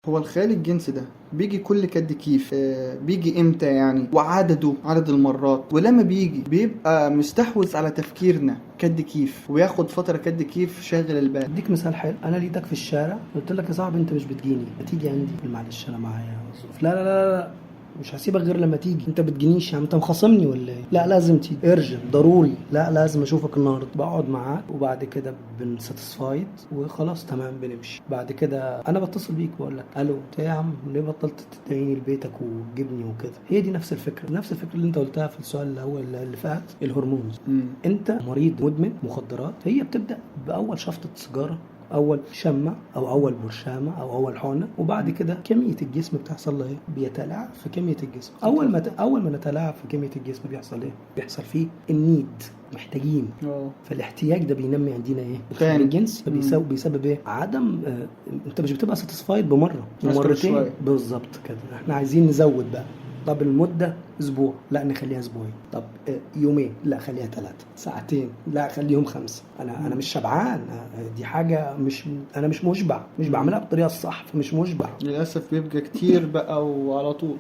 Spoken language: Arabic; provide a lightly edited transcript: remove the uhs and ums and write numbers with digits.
هو الخيال الجنسي ده بيجي كل كد كيف بيجي امتى يعني، وعدده عدد المرات، ولما بيجي بيبقى مستحوذ على تفكيرنا كد كيف، وياخد فترة كد كيف شاغل البال. اديك مثال حلو. انا لقيتك في الشارع قلت لك يا صاحبي انت مش بتجيني، ما تيجي عندي. معلش انا معايا ظروف. لا لا لا لا، مش هسيبك غير لما تيجي. انت بتجينيش يا عم، انت مخاصمني ولا ايه؟ لا لازم تيجي، ارجع ضروري، لا لازم اشوفك النهارده. بقعد معاك وبعد كده بنساتسفايد وخلاص تمام بنمشي. بعد كده انا بتصل بيك بقول لك الو، انت يا عم ليه بطلت تدعيني لبيتك وتجيبني وكده؟ هي دي نفس الفكره، نفس الفكره اللي انت قلتها في السؤال الاول اللي فات، الهرمونز. انت مريض مدمن مخدرات، هي بتبدا باول شفطه سيجاره، اول شمع او اول برشامه او اول حقنه، وبعد كده كميه الجسم بتحصل له ايه؟ بيتلاعب في كميه الجسم. اول ما نتلاعب في كميه الجسم بيحصل ايه؟ بيحصل فيه النيد، محتاجين. فالاحتياج ده بينمي عندنا ايه؟ الخيال الجنسي. بيسبب ايه؟ عدم انت مش بتبقى ساتيسفايد بمره ومرتين بالظبط كده. احنا عايزين نزود بقى. طب المدة أسبوع، لا نخليها أسبوعين. طب يومين، لا خليها 3 ساعتين، لا خليهم 5. أنا مش شبعان، دي حاجة مش، أنا مش مشبع، مش بعملها بالطريقة الصح، فمش مشبع للأسف بيبقى كتير بقى وعلى طول.